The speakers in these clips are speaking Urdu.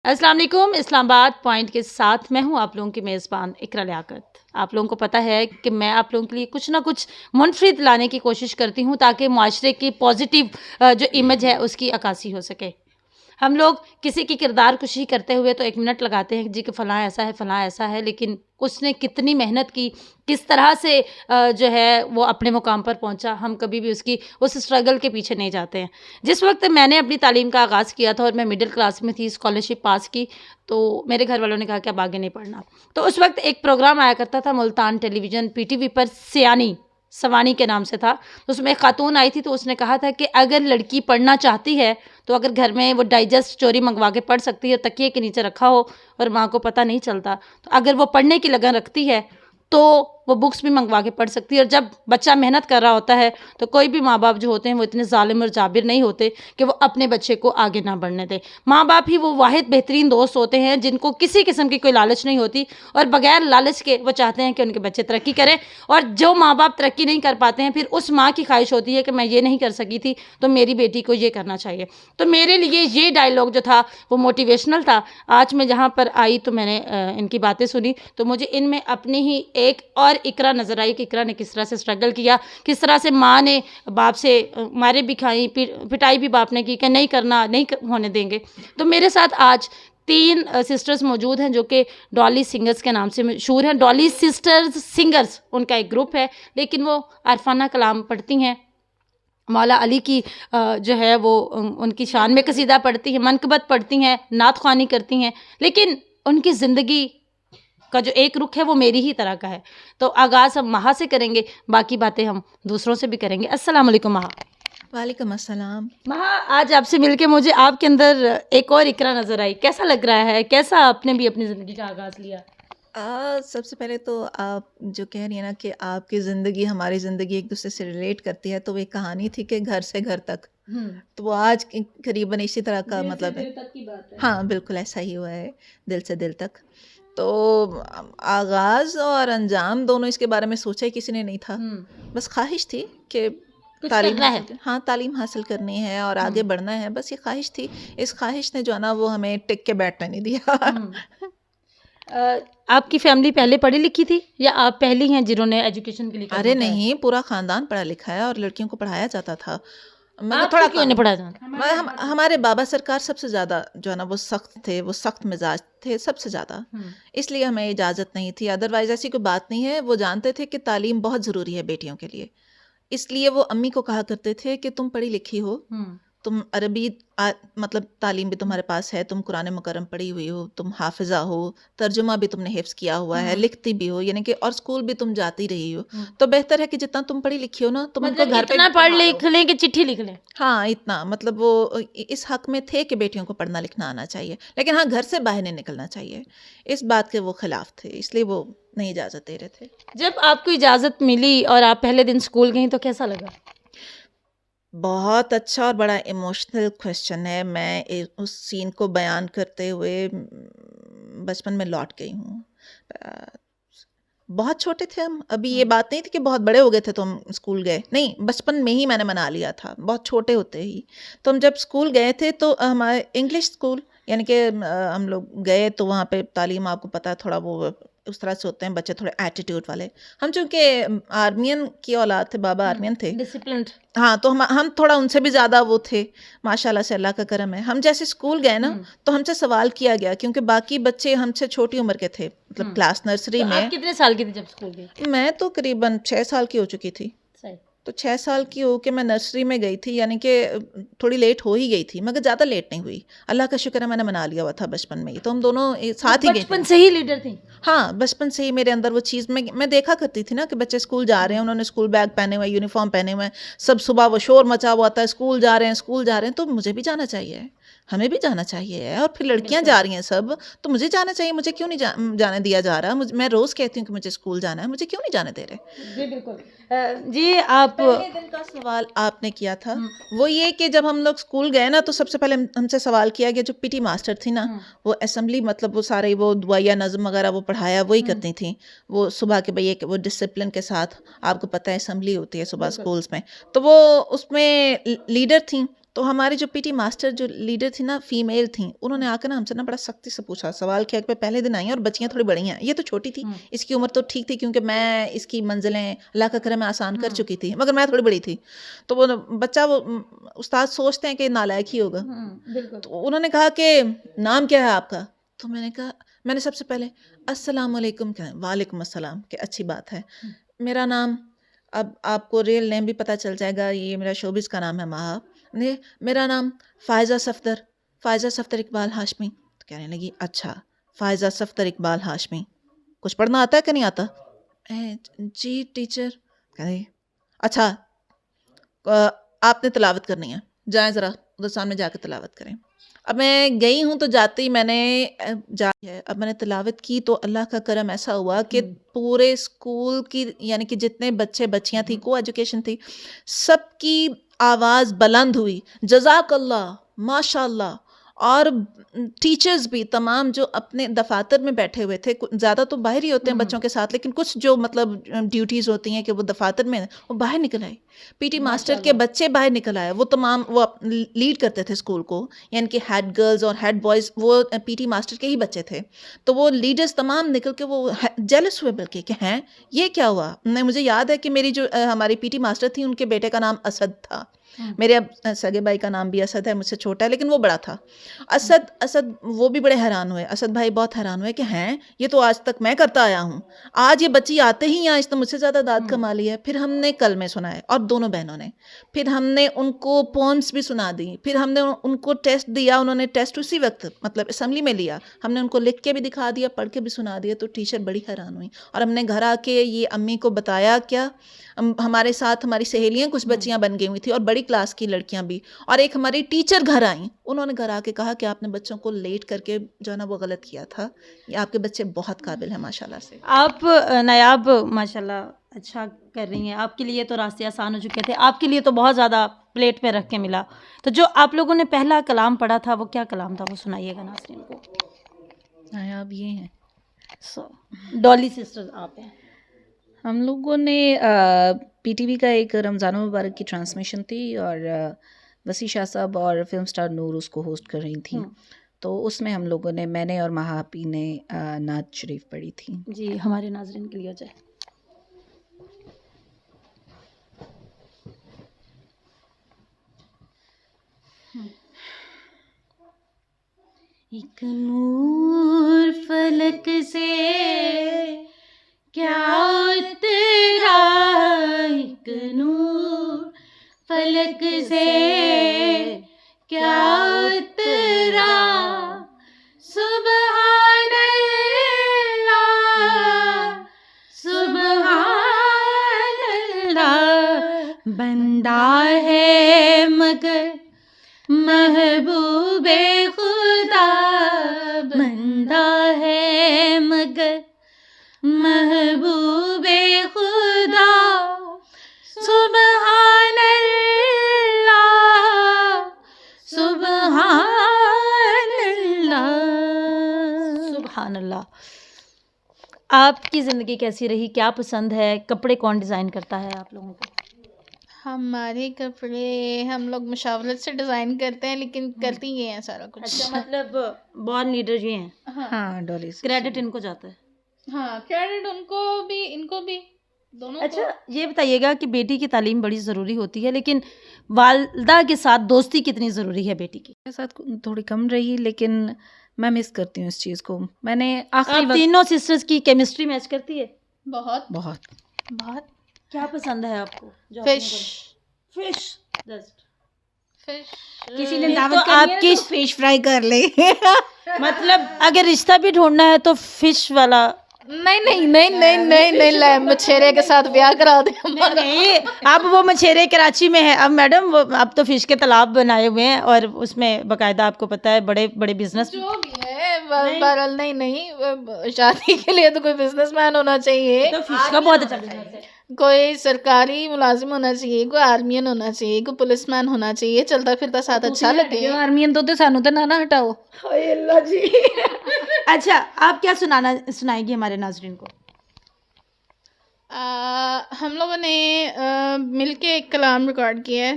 السلام علیکم. اسلام آباد پوائنٹ کے ساتھ میں ہوں آپ لوگوں کی میزبان اقرا لیاقت. آپ لوگوں کو پتہ ہے کہ میں آپ لوگوں کے لیے کچھ نہ کچھ منفرد لانے کی کوشش کرتی ہوں تاکہ معاشرے کی پازیٹیو جو امیج ہے اس کی عکاسی ہو سکے. ہم لوگ کسی کی کردار کشی کرتے ہوئے تو 1 منٹ لگاتے ہیں جی کہ فلاں ایسا ہے فلاں ایسا ہے، لیکن اس نے کتنی محنت کی، کس طرح سے جو ہے وہ اپنے مقام پر پہنچا، ہم کبھی بھی اس اسٹرگل کے پیچھے نہیں جاتے ہیں. جس وقت میں نے اپنی تعلیم کا آغاز کیا تھا اور میں مڈل کلاس میں تھی، اسکالرشپ پاس کی، تو میرے گھر والوں نے کہا کہ اب آگے نہیں پڑھنا. تو اس وقت ایک پروگرام آیا کرتا تھا ملتان ٹیلی ویژن PTV پر، سوانی کے نام سے تھا. اس میں ایک خاتون آئی تھی تو اس نے کہا تھا کہ اگر لڑکی پڑھنا چاہتی ہے تو اگر گھر میں وہ ڈائجسٹ چوری منگوا کے پڑھ سکتی ہے، تکیے کے نیچے رکھا ہو اور ماں کو پتہ نہیں چلتا، تو اگر وہ پڑھنے کی لگن رکھتی ہے تو وہ بکس بھی منگوا کے پڑھ سکتی ہے. اور جب بچہ محنت کر رہا ہوتا ہے تو کوئی بھی ماں باپ جو ہوتے ہیں وہ اتنے ظالم اور جابر نہیں ہوتے کہ وہ اپنے بچے کو آگے نہ بڑھنے دیں. ماں باپ ہی وہ واحد بہترین دوست ہوتے ہیں جن کو کسی قسم کی کوئی لالچ نہیں ہوتی، اور بغیر لالچ کے وہ چاہتے ہیں کہ ان کے بچے ترقی کریں. اور جو ماں باپ ترقی نہیں کر پاتے ہیں، پھر اس ماں کی خواہش ہوتی ہے کہ میں یہ نہیں کر سکی تھی تو میری بیٹی کو یہ کرنا چاہیے. تو میرے لیے یہ ڈائلاگ جو تھا وہ موٹیویشنل تھا. آج میں جہاں پر آئی تو میں نے ان کی باتیں سنی تو مجھے ان میں اپنی ہی ایک اور اقرا نظر آئی کہ اقرا نے کس طرح سے اسٹرگل کیا، کس طرح سے ماں نے باپ سے مارے بھی کھائی، پٹائی بھی باپ نے کی کہ نہیں کرنا، نہیں ہونے دیں گے. تو میرے ساتھ آج 3 سسٹرز موجود ہیں جو کہ ڈالی سنگرز کے نام سے مشہور ہیں. ڈالی سسٹرز سنگرز ان کا ایک گروپ ہے، لیکن وہ عرفانہ کلام پڑھتی ہیں، مولا علی کی جو ہے وہ ان کی شان میں قصیدہ پڑھتی ہیں، منقبت پڑھتی ہیں، نعت خوانی کرتی ہیں. لیکن ان کی زندگی کا جو ایک رخ ہے وہ میری ہی طرح کا ہے. تو آغاز ہم مہا سے کریں گے، باقی باتیں ہم دوسروں سے بھی کریں گے. السلام علیکم مہا. وعلیکم السلام. مہا، آج آپ سے مل کے مجھے آپ کے اندر ایک اور اقرا نظر آئی. کیسا لگ رہا ہے؟ کیسا آپ نے بھی اپنی زندگی کا آغاز لیا؟ سب سے پہلے تو آپ جو کہہ رہی ہیں نا کہ آپ کی زندگی ہماری زندگی ایک دوسرے سے ریلیٹ کرتی ہے، تو وہ ایک کہانی تھی کہ گھر سے گھر تک، تو وہ آج قریباً اسی طرح کا مطلب ہے. ہاں بالکل ایسا ہی ہوا ہے، دل سے دل تک. تو آغاز اور انجام دونوں اس کے بارے میں سوچا ہی کسی نے نہیں تھا. بس خواہش تھی کہ تعلیم حاصل کرنی ہے اور آگے بڑھنا ہے، بس یہ خواہش تھی. اس خواہش نے جو ہے نا وہ ہمیں ٹک کے بیٹھنے نہیں دیا. آپ کی فیملی پہلے پڑھی لکھی تھی یا آپ پہلی ہیں جنہوں نے ایجوکیشن کے لیے؟ ارے نہیں، پورا خاندان پڑھا لکھا ہے اور لڑکیوں کو پڑھایا جاتا تھا. تھوڑا کیوں نہیں پڑھا جاتا؟ ہمارے بابا سرکار سب سے زیادہ جو ہے نا وہ سخت تھے، وہ سخت مزاج تھے سب سے زیادہ، اس لیے ہمیں اجازت نہیں تھی. ادروائز ایسی کوئی بات نہیں ہے. وہ جانتے تھے کہ تعلیم بہت ضروری ہے بیٹیوں کے لیے، اس لیے وہ امی کو کہا کرتے تھے کہ تم پڑھی لکھی ہو، تم عربی مطلب تعلیم بھی تمہارے پاس ہے، تم قرآن مکرم پڑھی ہوئی ہو، تم حافظہ ہو، ترجمہ بھی تم نے حفظ کیا ہوا ہے، لکھتی بھی ہو، یعنی کہ اور اسکول بھی تم جاتی رہی ہو، تو بہتر ہے کہ جتنا تم پڑھی لکھی ہو نا تم ان کو گھر پہ اتنا پڑھ لکھ لیں کہ چٹھی لکھ لیں. ہاں اتنا مطلب وہ اس حق میں تھے کہ بیٹیوں کو پڑھنا لکھنا آنا چاہیے، لیکن ہاں گھر سے باہر نہیں نکلنا چاہیے. اس بات کے وہ خلاف تھے، اس لیے وہ نہیں اجازت دے رہے تھے. جب آپ کو اجازت ملی اور آپ پہلے دن اسکول گئیں تو کیسا لگا؟ بہت اچھا اور بڑا ایموشنل کویسچن ہے. میں اس سین کو بیان کرتے ہوئے بچپن میں لوٹ گئی ہوں. بہت چھوٹے تھے ہم، ابھی یہ بات نہیں تھی کہ بہت بڑے ہو گئے تھے تو ہم اسکول گئے، نہیں، بچپن میں ہی میں نے منا لیا تھا، بہت چھوٹے ہوتے ہی. تو ہم جب اسکول گئے تھے تو ہمارے انگلش اسکول، یعنی کہ ہم لوگ گئے تو وہاں پہ تعلیم آپ کو پتہ ہے تھوڑا وہ اس طرح سے ہوتے ہیں بچے، تھوڑے ایٹیٹیوڈ والے. ہم چونکہ آرمین کی اولاد تھے، بابا آرمین تھے، ڈسپلنڈ. ہاں، تو ہم تھوڑا ان سے بھی زیادہ وہ تھے، ماشاء اللہ سے، اللہ کا کرم ہے. ہم جیسے اسکول گئے نا تو ہم سے سوال کیا گیا، کیونکہ باقی بچے ہم سے چھوٹی عمر کے تھے، مطلب کلاس نرسری میں. آپ کتنے سال کی تھی جب اسکول گئی؟ میں تو قریباً 6 سال کی ہو چکی تھی. تو 6 سال کی ہو کے میں نرسری میں گئی تھی، یعنی کہ تھوڑی لیٹ ہو ہی گئی تھی، مگر زیادہ لیٹ نہیں ہوئی. اللہ کا شکر ہے میں نے منا لیا ہوا تھا بچپن میں ہی. تو ہم دونوں ساتھ ہی گئے تھے. بچپن سے ہی لیڈر تھی؟ ہاں، بچپن سے ہی میرے اندر وہ چیز میں دیکھا کرتی تھی نا کہ بچے اسکول جا رہے ہیں، انہوں نے اسکول بیگ پہنے ہوئے، یونیفارم پہنے ہوئے، سب صبح وہ شور مچا ہوا تھا، اسکول جا رہے ہیں، تو مجھے بھی جانا چاہیے، ہمیں بھی جانا چاہیے. اور پھر لڑکیاں جا رہی ہیں سب، تو مجھے جانا چاہیے. مجھے کیوں نہیں جانے دیا جا رہا؟ میں روز کہتی ہوں کہ مجھے اسکول جانا ہے، مجھے کیوں نہیں جانے دے رہے؟ جی بالکل. جی آپ پہلے دن کا سوال آپ نے کیا تھا وہ یہ کہ جب ہم لوگ اسکول گئے نا تو سب سے پہلے ہم سے سوال کیا گیا. جو پی ٹی ماسٹر تھی نا، وہ اسمبلی مطلب وہ سارے وہ دعائیہ نظم وغیرہ وہ پڑھایا وہی کرتی تھیں. وہ صبح کے بھائی وہ ڈسپلن کے ساتھ، آپ کو پتہ ہے اسمبلی ہوتی ہے صبح اسکولس میں، تو وہ اس میں لیڈر تھیں. تو ہمارے جو پی ٹی ماسٹر جو لیڈر تھی نا فیمیل تھیں, انہوں نے آ کے نا ہم سے نا بڑا سختی سے پوچھا, سوال کیا کہ پہلے دن آئی ہیں اور بچیاں تھوڑی بڑی ہیں, یہ تو چھوٹی تھی, اس کی عمر تو ٹھیک تھی کیونکہ میں اس کی منزلیں اللہ کا کرم میں آسان کر چکی تھی, مگر میں تھوڑی بڑی تھی. تو وہ بچہ, وہ استاد سوچتے ہیں کہ نالائق ہی ہوگا. تو انہوں نے کہا کہ نام کیا ہے آپ کا؟ تو میں نے کہا, میں نے سب سے پہلے السلام علیکم کہا. وعلیکم السلام, کہ اچھی بات ہے. میرا نام, اب آپ کو ریئل نیم بھی پتہ چل جائے گا, یہ میرا شوبز کا نام ہے مہا. میرا نام فائزہ صفدر, فائزہ صفدر اقبال ہاشمی. تو کہنے لگی اچھا فائزہ صفدر اقبال ہاشمی, کچھ پڑھنا آتا ہے کہ نہیں آتا؟ جی ٹیچر. کہنے اچھا آپ نے تلاوت کرنی ہے, جائیں ذرا ادھر سامنے جا کے تلاوت کریں. اب میں گئی ہوں تو جاتے ہی میں نے اب میں نے تلاوت کی تو اللہ کا کرم ایسا ہوا کہ پورے اسکول کی یعنی کہ جتنے بچے بچیاں تھیں, کو ایجوکیشن تھی, سب کی آواز بلند ہوئی, جزاک اللہ, ماشاء اللہ. اور ٹیچرز بھی تمام جو اپنے دفاتر میں بیٹھے ہوئے تھے, زیادہ تو باہر ہی ہوتے ہیں بچوں کے ساتھ, لیکن کچھ جو مطلب ڈیوٹیز ہوتی ہیں کہ وہ دفاتر میں, وہ باہر نکل آئے. پی ٹی ماسٹر کے بچے باہر نکل آئے, وہ تمام وہ لیڈ کرتے تھے اسکول کو, یعنی کہ ہیڈ گرلز اور ہیڈ بوائز وہ پی ٹی ماسٹر کے ہی بچے تھے. تو وہ لیڈرز تمام نکل کے وہ جیلس ہوئے بلکہ کہ ہیں یہ کیا ہوا. مجھے یاد ہے کہ میری جو ہماری پی ٹی ماسٹر تھی, ان کے بیٹے کا نام اسد تھا. میرے اب سگے بھائی کا نام بھی اسد ہے, مجھ سے چھوٹا ہے لیکن وہ بڑا تھا. اسد وہ بھی بڑے حیران ہوئے, اسد بھائی بہت حیران ہوئے کہ ہیں یہ تو آج تک میں کرتا آیا ہوں, آج یہ بچی آتے ہی آج تو مجھ سے زیادہ داد کما لی ہے. پھر ہم نے کلمے سنائے اور دونوں بہنوں نے, پھر ہم نے ان کو پوئمس بھی سنا دی, پھر ہم نے ان کو ٹیسٹ دیا, انہوں نے ٹیسٹ اسی وقت مطلب اسمبلی میں لیا, ہم نے ان کو لکھ کے بھی دکھا دیا, پڑھ کے بھی سنا دیا. تو ٹیچر بڑی حیران ہوئی اور ہم نے گھر آ کے یہ امی کو بتایا. کیا ہمارے ساتھ ہماری سہیلیاں کچھ بچیاں بن گئی ہوئی تھی اور بڑی کلاس کی لڑکیاں بھی, اور ایک ہماری ٹیچر گھر آئیں, انہوں نے گھر آ کے کہا کہ آپ نے بچوں کو لیٹ کر کے جو ہے نا وہ غلط کیا تھا, یہ آپ کے بچے بہت قابل ہیں ماشاءاللہ سے. آپ نایاب ماشاءاللہ اچھا کر رہی ہیں, آپ کے لیے تو راستے آسان ہو چکے تھے, آپ کے لیے تو بہت زیادہ پلیٹ میں رکھ کے ملا. تو جو آپ لوگوں نے پہلا کلام پڑھا تھا وہ کیا کلام تھا, وہ سنائیے گا ناظرین کو. نایاب یہ ہیں ڈالی سسٹرز آپ ہیں. ہم لوگوں نے پی ٹی وی کا ایک رمضان المبارک کی ٹرانسمیشن تھی اور وسیع شاہ صاحب اور فلم سٹار نور اس کو ہوسٹ کر رہی تھیں, تو اس میں ہم لوگوں نے, میں نے اور مہا آپی نے نعت شریف پڑھی تھی. جی ہمارے ناظرین کے لیے ہو جائے. ایک نور فلک سے کیا اترا, ایک نور فلک سے کیا اترا, سبحان اللہ سبحان اللہ, بندہ ہے مگر محبوب خدا, بندہ ہے مگر محبوب خدا, سبحان اللہ سبحان اللہ سبحان اللہ. آپ کی زندگی کیسی رہی, کیا پسند ہے, کپڑے کون ڈیزائن کرتا ہے آپ لوگوں کو؟ ہمارے کپڑے ہم لوگ مشاورت سے ڈیزائن کرتے ہیں, لیکن کرتی یہ ہیں سارا کچھ. اچھا مطلب بورن لیڈر یہ ہیں, ہاں ڈالی کریڈٹ ان کو جاتا ہے. ہاں کریڈٹ ان کو بھی دونوں. اچھا یہ بتائیے گا کہ بیٹی کی تعلیم بڑی ضروری ہوتی ہے, لیکن والدہ کے ساتھ دوستی کتنی ضروری ہے بیٹی کی؟ کے ساتھ تھوڑی کم رہی, لیکن میں مس کرتی ہوں اس چیز کو. میں نے آخری تینوں سسٹرز کی کیمسٹری میچ کرتی ہے بہت بہت بہت. کیا پسند ہے آپ کو؟ فش کسی نے تو دعوت آپ کرنی کی ہے تو فش فرائی کر لے. مطلب اگر رشتہ بھی ڈھونڈنا ہے تو فش والا. نہیں مچھیرے کے ساتھ بیاہ کرا دیں. نہیں اب وہ مچھیرے کراچی میں ہے اب میڈم, وہ اب تو فش کے تالاب بنائے ہوئے ہیں اور اس میں باقاعدہ آپ کو پتہ ہے بڑے بڑے بزنس جو بھی ہے بہرحال. نہیں شادی کے لیے تو کوئی بزنس مین ہونا چاہیے, تو فش کا بہت اچھا بزنس ہے. کوئی سرکاری ملازم ہونا چاہیے, کوئی آرمین ہونا چاہیے, کوئی پولیس مین ہونا چاہیے, چلتا پھرتا ساتھ اچھا لگے. آرمین تو سانو تو نہ ہٹاؤ. اللہ جی. اچھا آپ کیا سنائیں گی ہمارے ناظرین کو؟ ہم لوگوں نے مل کے ایک کلام ریکارڈ کیا ہے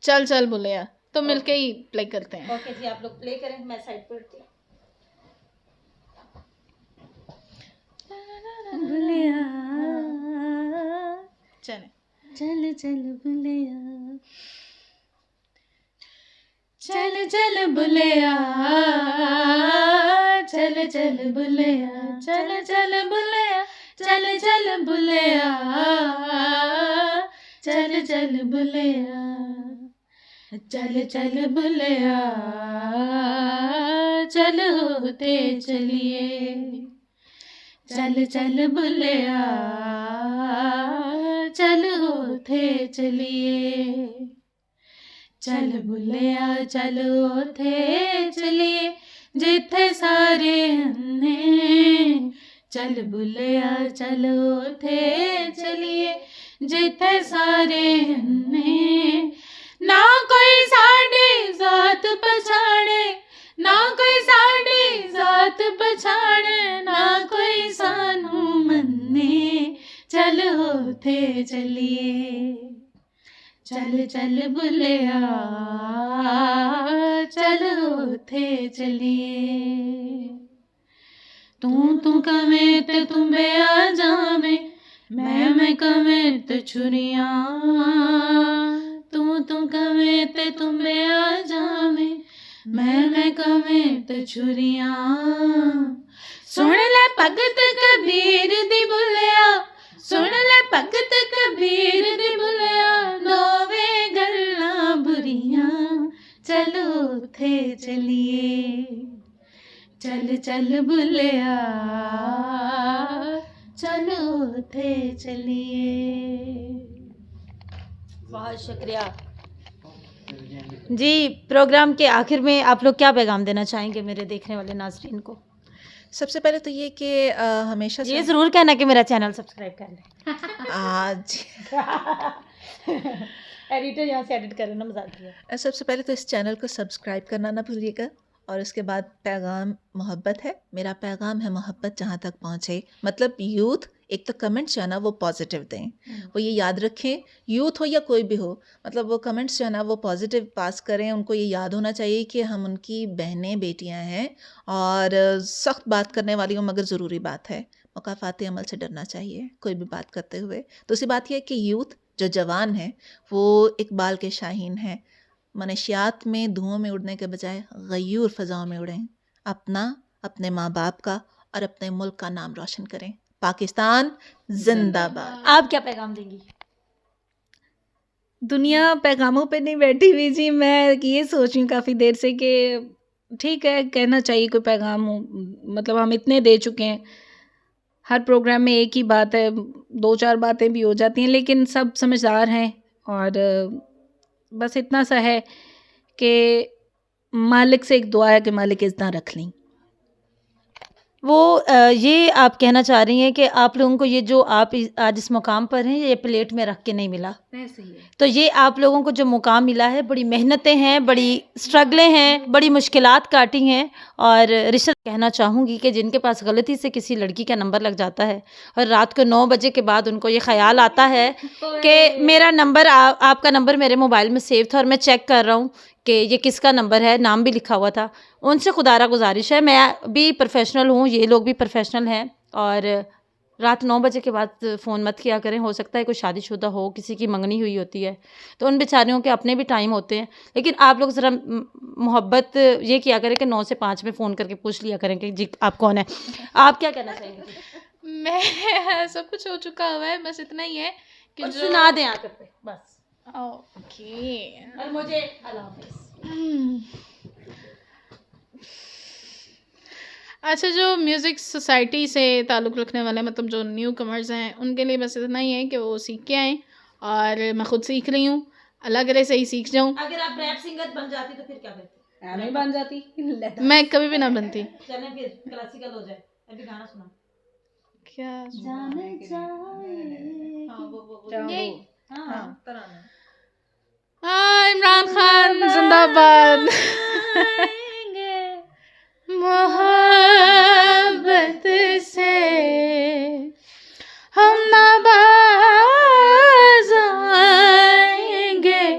چل چل بولیا تو مل کے ہی پلے کرتے ہیں. اوکے جی آپ لوگ پلے کریں, میں سائڈ پر ہوں. بلیا چلیں. چل چل بلیا چل چل بلیا چل چل بلیا چل چل بلیا چل چل بلیا چل چل بلیا چل چل بلیا چل ہوتے چلیے چل چل بلیا چل ہوتے چلیے چل بلیا چلو تھے چلیے جتھے سارے ہنے چل بلیا چلو تھے چلیے جتھے سارے ہنے نہ کوئی ساڈی ذات پچھاڑے نہ کوئی ساڈی ذات پچھاڑے نہ کوئی سانو منے چل ہوتے چلیے چل چل بلیا چل ہوتے چلیے تو کمیں تے تم بے آ جاویں میں کمیں تے چھریاں تو کمیں تے تم بے آ جاویں میں کمیں تے چھریاں سن لے بھگت کبیر دی بلیا سن لے بھگت کبیر دی بلیا دوویں گلاں بریاں چلو تھے چلیے چل چل بلیا چلو تھے چلیے. بہت شکریہ جی. پروگرام کے آخر میں آپ لوگ کیا پیغام دینا چاہیں گے میرے دیکھنے والے ناظرین کو؟ سب سے پہلے تو یہ کہ ہمیشہ یہ ضرور کہنا کہ میرا چینل سبسکرائب کر لیں. آج ایڈیٹر یہاں سے ایڈٹ کر لینا, مزاق کیا. سب سے پہلے تو اس چینل کو سبسکرائب کرنا نہ بھولیے گا, اور اس کے بعد پیغام محبت ہے. میرا پیغام ہے محبت جہاں تک پہنچے. مطلب یوتھ ایک تو کمنٹس جو ہے نا وہ پازیٹیو دیں, وہ یہ یاد رکھیں یوتھ ہو یا کوئی بھی ہو, مطلب وہ کمنٹس جو ہے نا وہ پازیٹیو پاس کریں. ان کو یہ یاد ہونا چاہیے کہ ہم ان کی بہنیں بیٹیاں ہیں, اور سخت بات کرنے والی ہوں مگر ضروری بات ہے, مکافاتی عمل سے ڈرنا چاہیے کوئی بھی بات کرتے ہوئے. دوسری بات یہ ہے کہ یوتھ جو جوان ہیں وہ اقبال کے شاہین ہیں. منشیات میں دھوؤں میں اڑنے کے بجائے غیور فضاؤں میں اڑیں, اپنے ماں باپ کا اور اپنے ملک کا نام روشن کریں. پاکستان زندہ باد. آپ کیا پیغام دیں گی؟ دنیا پیغاموں پہ نہیں بیٹھی ہوئی جی. میں یہ سوچ رہی ہوں کافی دیر سے کہ ٹھیک ہے کہنا چاہیے کوئی پیغام ہو, مطلب ہم اتنے دے چکے ہیں, ہر پروگرام میں ایک ہی بات ہے, 2-4 باتیں بھی ہو جاتی ہیں, لیکن سب سمجھدار ہیں. اور بس اتنا سا ہے کہ مالک سے ایک دعا ہے کہ مالک اتنا رکھ لیں. وہ یہ آپ کہنا چاہ رہی ہیں کہ آپ لوگوں کو یہ جو آپ آج اس مقام پر ہیں یہ پلیٹ میں رکھ کے نہیں ملا, تو یہ آپ لوگوں کو جو مقام ملا ہے بڑی محنتیں ہیں, بڑی سٹرگلیں ہیں, بڑی مشکلات کاٹی ہیں. اور رشتہ کہنا چاہوں گی کہ جن کے پاس غلطی سے کسی لڑکی کا نمبر لگ جاتا ہے اور رات کو 9 بجے کے بعد ان کو یہ خیال آتا ہے کہ میرا نمبر آپ کا نمبر میرے موبائل میں سیو تھا اور میں چیک کر رہا ہوں کہ یہ کس کا نمبر ہے, نام بھی لکھا ہوا تھا, ان سے خدا را گزارش ہے, میں بھی پروفیشنل ہوں, یہ لوگ بھی پروفیشنل ہیں, اور رات 9 بجے کے بعد فون مت کیا کریں. ہو سکتا ہے کوئی شادی شدہ ہو, کسی کی منگنی ہوئی ہوتی ہے, تو ان بیچاریوں کے اپنے بھی ٹائم ہوتے ہیں. لیکن آپ لوگ ذرا محبت یہ کیا کریں کہ 9 سے 5 میں فون کر کے پوچھ لیا کریں کہ جی آپ کون ہیں. آپ کیا کہنا چاہیں گے؟ میں سب کچھ ہو چکا ہوا ہے, بس اتنا ہی ہے کہ اور سنا دیں آ کر پہ بس. اوکے, اور مجھے اللہ حافظ. اچھا, جو میوزک سوسائٹی سے تعلق رکھنے والے مطلب جو نیو کمرز ہیں ان کے لیے بس اتنا ہی ہے کہ وہ سیکھ کے آئیں, اور میں خود سیکھ رہی ہوں, اللہ کرے صحیح سیکھ جاؤں. اگر آپ ریپ سنگر بن جاتی تو پھر کیا کرتے؟ نہیں بن جاتی, میں کبھی بھی نہ بنتی. چلیں پھر کلاسیکل ہو جائے, ابھی گانا سنا. کیا عمران خان زندہ باد. محبت سے ہم نہ باز آئیں گے,